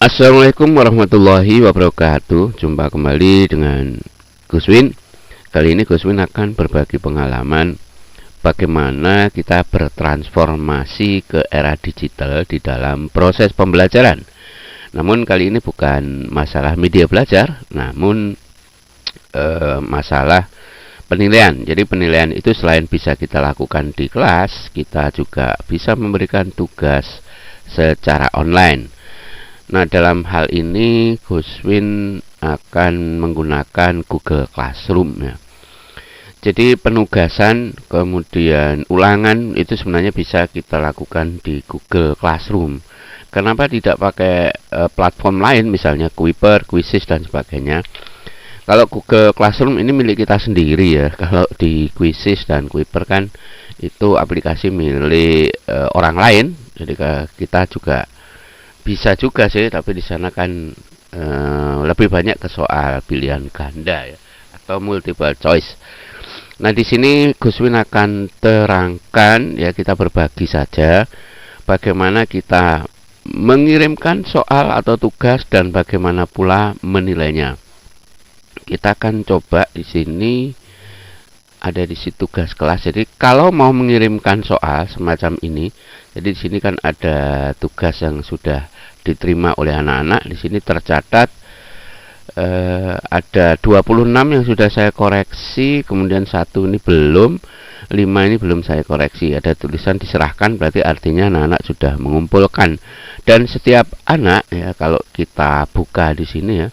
Assalamualaikum warahmatullahi wabarakatuh. Jumpa kembali dengan Guswin. Kali ini Guswin akan berbagi pengalaman bagaimana kita bertransformasi ke era digital di dalam proses pembelajaran. Namun kali ini bukan masalah media belajar, namun masalah penilaian. Jadi penilaian itu selain bisa kita lakukan di kelas, kita juga bisa memberikan tugas secara online. Nah, dalam hal ini Guswin akan menggunakan Google Classroom ya. Jadi penugasan kemudian ulangan itu sebenarnya bisa kita lakukan di Google Classroom. Kenapa tidak pakai platform lain misalnya Kuiper, Quizizz dan sebagainya? Kalau Google Classroom ini milik kita sendiri ya. Kalau di Quizizz dan Kuiper kan itu aplikasi milik orang lain. Jadi kita juga bisa juga sih, tapi di sana kan lebih banyak ke soal pilihan ganda ya, atau multiple choice. Nah, di sini Guswin akan terangkan ya, kita berbagi saja bagaimana kita mengirimkan soal atau tugas dan bagaimana pula menilainya. Kita akan coba di sini ada di situ tugas kelas. Jadi kalau mau mengirimkan soal semacam ini, jadi di sini kan ada tugas yang sudah diterima oleh anak-anak. Di sini tercatat ada 26 yang sudah saya koreksi, kemudian 1 ini belum, 5 ini belum saya koreksi. Ada tulisan diserahkan, berarti artinya anak-anak sudah mengumpulkan. Dan setiap anak ya, kalau kita buka di sini ya,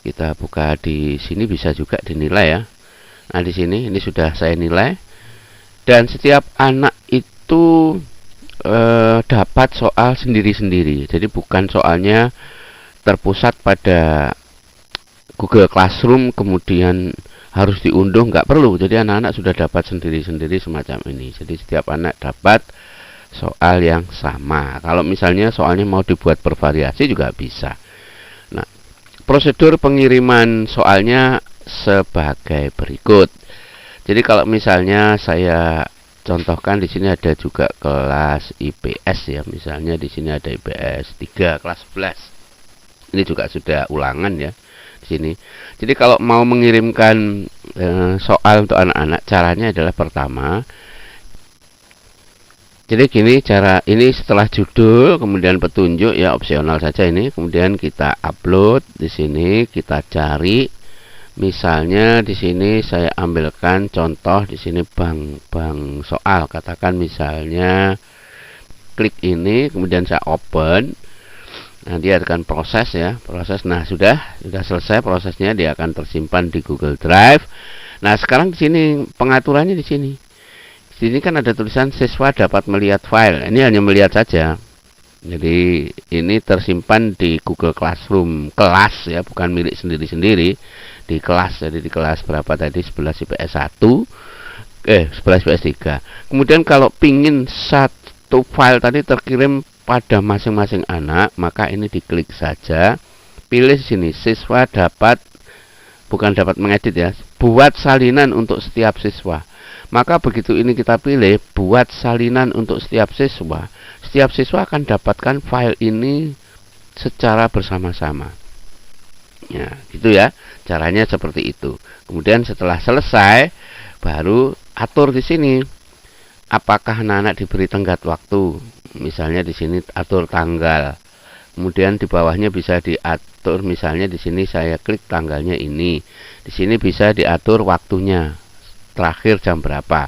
kita buka di sini bisa juga dinilai ya. Nah, di sini ini sudah saya nilai, dan setiap anak itu dapat soal sendiri-sendiri. Jadi bukan soalnya terpusat pada Google Classroom kemudian harus diunduh, nggak perlu. Jadi anak-anak sudah dapat sendiri-sendiri semacam ini. Jadi setiap anak dapat soal yang sama. Kalau misalnya soalnya mau dibuat bervariasi juga bisa. Nah, prosedur pengiriman soalnya sebagai berikut. Jadi kalau misalnya saya contohkan di sini ada juga kelas IPS ya, misalnya di sini ada IPS 3 kelas 11. Ini juga sudah ulangan ya di sini. Jadi kalau mau mengirimkan soal untuk anak-anak, caranya adalah pertama. Jadi gini cara ini, setelah judul kemudian petunjuk ya, opsional saja ini. Kemudian kita upload di sini, kita cari. Misalnya di sini saya ambilkan contoh di sini bank soal, katakan misalnya klik ini, kemudian saya open. Nah, dia akan proses ya, proses. Nah, sudah selesai prosesnya, dia akan tersimpan di Google Drive. Nah, sekarang di sini pengaturannya di sini. Di sini kan ada tulisan siswa dapat melihat file. Ini hanya melihat saja. Jadi ini tersimpan di Google Classroom kelas ya, bukan milik sendiri-sendiri, di kelas. Jadi di kelas berapa tadi, 11 IPS 1 11 IPS 3. Kemudian kalau pingin satu file tadi terkirim pada masing-masing anak, maka ini diklik saja, pilih sini siswa dapat, bukan dapat mengedit ya, buat salinan untuk setiap siswa. Maka begitu ini kita pilih buat salinan untuk setiap siswa akan dapatkan file ini secara bersama-sama. Ya, gitu ya. Caranya seperti itu. Kemudian setelah selesai, baru atur di sini. Apakah anak-anak diberi tenggat waktu? Misalnya di sini atur tanggal. Kemudian di bawahnya bisa diatur, misalnya di sini saya klik tanggalnya ini. Di sini bisa diatur waktunya. Terakhir jam berapa.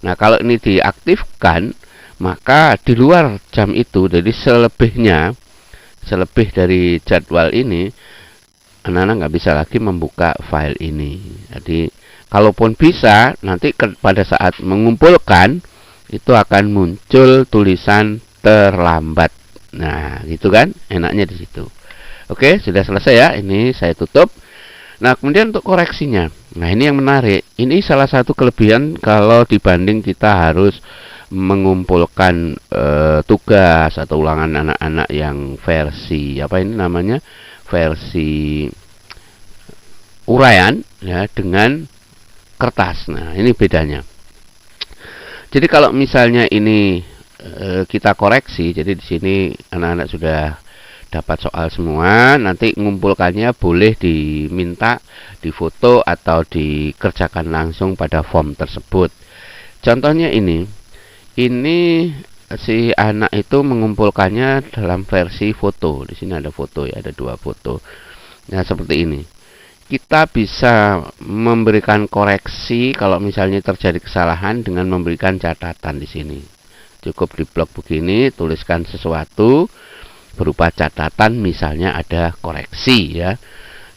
Nah, kalau ini diaktifkan, maka di luar jam itu, jadi selebih dari jadwal ini, anak-anak nggak bisa lagi membuka file ini. Jadi kalaupun bisa, nanti pada saat mengumpulkan itu akan muncul tulisan terlambat. Nah, gitu kan, enaknya di situ. Oke, sudah selesai ya. Ini saya tutup. Nah, kemudian untuk koreksinya, nah ini yang menarik. Ini salah satu kelebihan kalau dibanding kita harus mengumpulkan tugas atau ulangan anak-anak yang versi apa ini namanya, versi uraian ya, dengan kertas. Nah, ini bedanya. Jadi kalau misalnya ini kita koreksi, jadi di sini anak-anak sudah dapat soal semua. Nanti ngumpulkannya boleh diminta difoto atau dikerjakan langsung pada form tersebut. Contohnya ini si anak itu mengumpulkannya dalam versi foto. Di sini ada foto ya, ada 2 foto. Nah, seperti ini. Kita bisa memberikan koreksi kalau misalnya terjadi kesalahan dengan memberikan catatan di sini. Cukup di blok begini, tuliskan sesuatu berupa catatan, misalnya ada koreksi ya.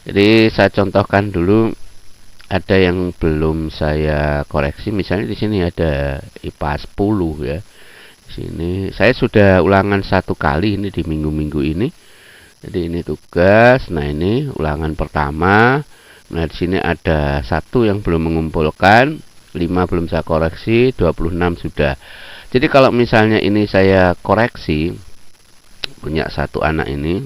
Jadi saya contohkan dulu, ada yang belum saya koreksi, misalnya di sini ada IPA 10 ya. Di sini saya sudah ulangan 1 kali ini di minggu-minggu ini. Jadi ini tugas. Nah, ini ulangan pertama. Nah, di sini ada 1 yang belum mengumpulkan, 5 belum saya koreksi, 26 sudah. Jadi kalau misalnya ini saya koreksi, punya 1 anak ini,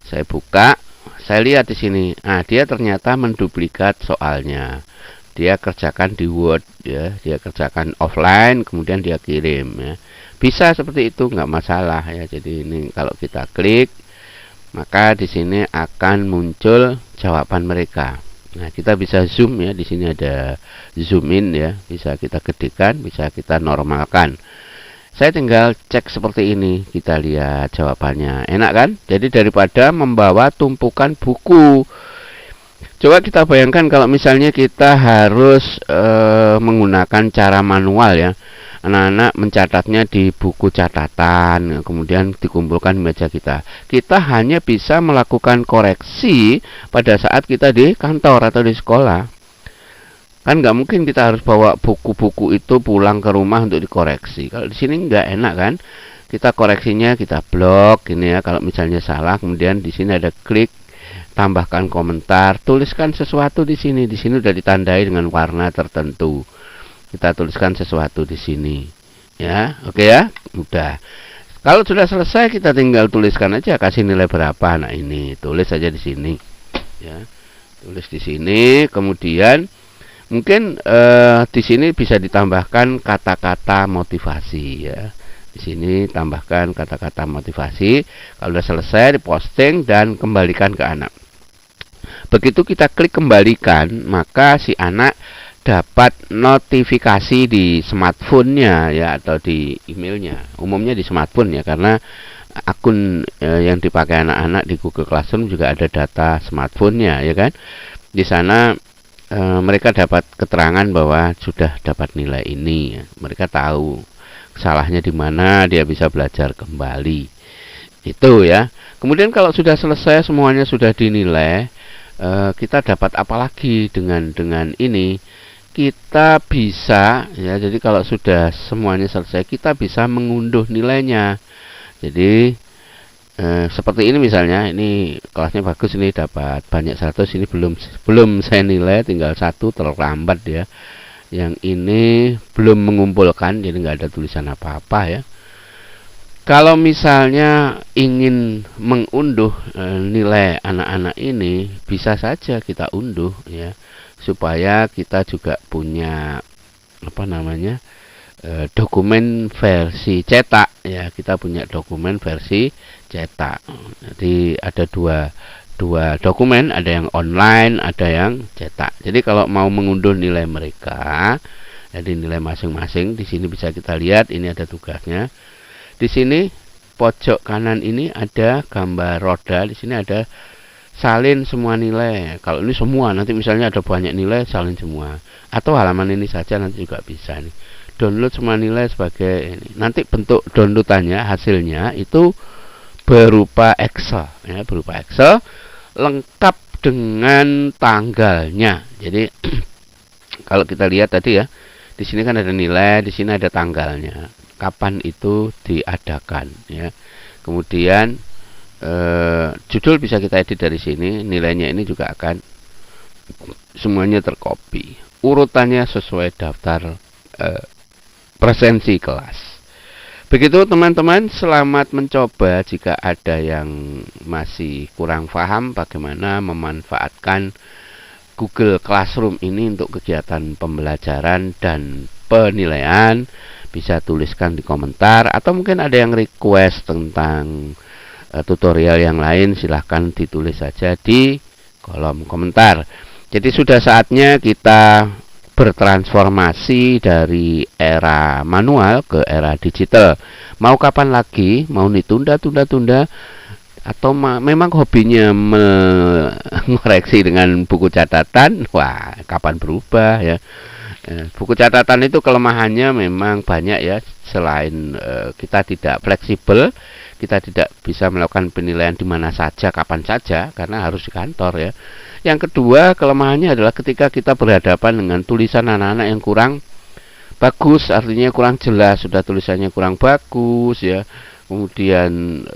saya buka, saya lihat di sini. Ah, dia ternyata menduplikat soalnya. Dia kerjakan di Word ya, dia kerjakan offline, kemudian dia kirim ya. Bisa seperti itu, nggak masalah ya. Jadi ini kalau kita klik, maka di sini akan muncul jawaban mereka. Nah, kita bisa zoom ya, di sini ada zoom in ya, bisa kita gedekan, bisa kita normalkan. Saya tinggal cek seperti ini, kita lihat jawabannya. Enak kan? Jadi daripada membawa tumpukan buku. Coba kita bayangkan kalau misalnya kita harus menggunakan cara manual ya. Anak-anak mencatatnya di buku catatan, kemudian dikumpulkan di meja kita. Kita hanya bisa melakukan koreksi pada saat kita di kantor atau di sekolah. Kan nggak mungkin kita harus bawa buku-buku itu pulang ke rumah untuk dikoreksi. Kalau di sini nggak enak kan? Kita koreksinya kita blok ini ya. Kalau misalnya salah, kemudian di sini ada klik, tambahkan komentar, tuliskan sesuatu di sini. Di sini udah ditandai dengan warna tertentu. Kita tuliskan sesuatu di sini, ya, oke ya, udah. Kalau sudah selesai, kita tinggal tuliskan aja, kasih nilai berapa. Nah, ini tulis aja di sini, ya, tulis di sini. Kemudian mungkin di sini bisa ditambahkan kata-kata motivasi, ya. Di sini tambahkan kata-kata motivasi. Kalau sudah selesai, diposting dan kembalikan ke anak. Begitu kita klik kembalikan, maka si anak dapat notifikasi di smartphone-nya ya, atau di emailnya. Umumnya di smartphone ya, karena akun yang dipakai anak-anak di Google Classroom juga ada data smartphone-nya ya kan. Di sana mereka dapat keterangan bahwa sudah dapat nilai ini ya. Mereka tahu salahnya di mana, dia bisa belajar kembali. Itu ya. Kemudian kalau sudah selesai semuanya sudah dinilai, kita dapat apa lagi dengan ini? Kita bisa ya, jadi kalau sudah semuanya selesai, kita bisa mengunduh nilainya. Jadi seperti ini misalnya, ini kelasnya bagus, ini dapat banyak 100, ini belum saya nilai, tinggal 1, terlambat ya. Yang ini belum mengumpulkan, jadi nggak ada tulisan apa-apa ya. Kalau misalnya ingin mengunduh nilai anak-anak ini, bisa saja kita unduh ya, supaya kita juga punya dokumen versi cetak ya. Kita punya dokumen versi cetak. Jadi ada dua dokumen, ada yang online, ada yang cetak. Jadi kalau mau mengunduh nilai mereka, jadi nilai masing-masing, di sini bisa kita lihat, ini ada tugasnya. Di sini pojok kanan ini ada gambar roda, di sini ada salin semua nilai. Kalau ini semua, nanti misalnya ada banyak nilai, salin semua. Atau halaman ini saja nanti juga bisa nih. Download semua nilai sebagai ini. Nanti bentuk downloadannya, hasilnya itu berupa Excel ya, berupa Excel lengkap dengan tanggalnya. Jadi kalau kita lihat tadi ya, di sini kan ada nilai, di sini ada tanggalnya, kapan itu diadakan ya. Kemudian judul bisa kita edit dari sini, nilainya ini juga akan semuanya tercopy. Urutannya sesuai daftar presensi kelas. Begitu teman-teman, selamat mencoba. Jika ada yang masih kurang paham bagaimana memanfaatkan Google Classroom ini untuk kegiatan pembelajaran dan penilaian, bisa tuliskan di komentar, atau mungkin ada yang request tentang tutorial yang lain silahkan ditulis saja di kolom komentar. Jadi sudah saatnya kita bertransformasi dari era manual ke era digital. Mau kapan lagi? Mau ditunda-tunda-tunda? Atau memang hobinya mengoreksi dengan buku catatan? Wah, kapan berubah ya? Buku catatan itu kelemahannya memang banyak ya. Selain kita tidak fleksibel, kita tidak bisa melakukan penilaian di mana saja, kapan saja, karena harus di kantor ya. Yang kedua, kelemahannya adalah ketika kita berhadapan dengan tulisan anak-anak yang kurang bagus, artinya kurang jelas, sudah tulisannya kurang bagus ya. Kemudian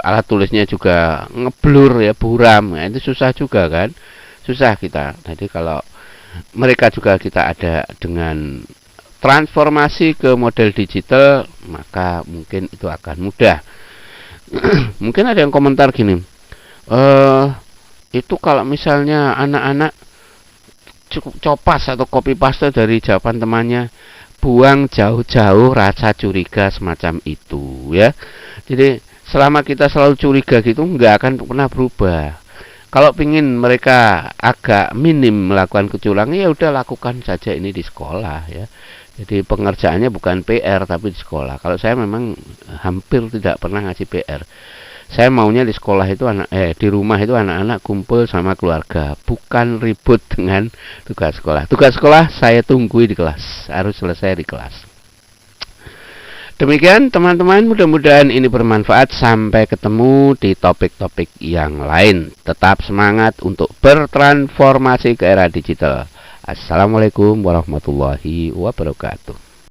alat tulisnya juga ngeblur ya, buram. Nah, itu susah juga kan? Susah kita. Jadi kalau mereka juga kita ada dengan transformasi ke model digital, maka mungkin itu akan mudah. Mungkin ada yang komentar gini, itu kalau misalnya anak-anak cukup copas atau copy paste dari jawaban temannya, buang jauh-jauh rasa curiga semacam itu ya. Jadi selama kita selalu curiga gitu, nggak akan pernah berubah. Kalau pingin mereka agak minim melakukan kecurangan, ya udah lakukan saja ini di sekolah ya. Jadi pengerjaannya bukan PR tapi di sekolah. Kalau saya memang hampir tidak pernah ngasih PR. Saya maunya di sekolah itu di rumah itu anak-anak kumpul sama keluarga, bukan ribut dengan tugas sekolah. Tugas sekolah saya tunggu di kelas, harus selesai di kelas. Demikian teman-teman, mudah-mudahan ini bermanfaat. Sampai ketemu di topik-topik yang lain. Tetap semangat untuk bertransformasi ke era digital. Assalamualaikum warahmatullahi wabarakatuh.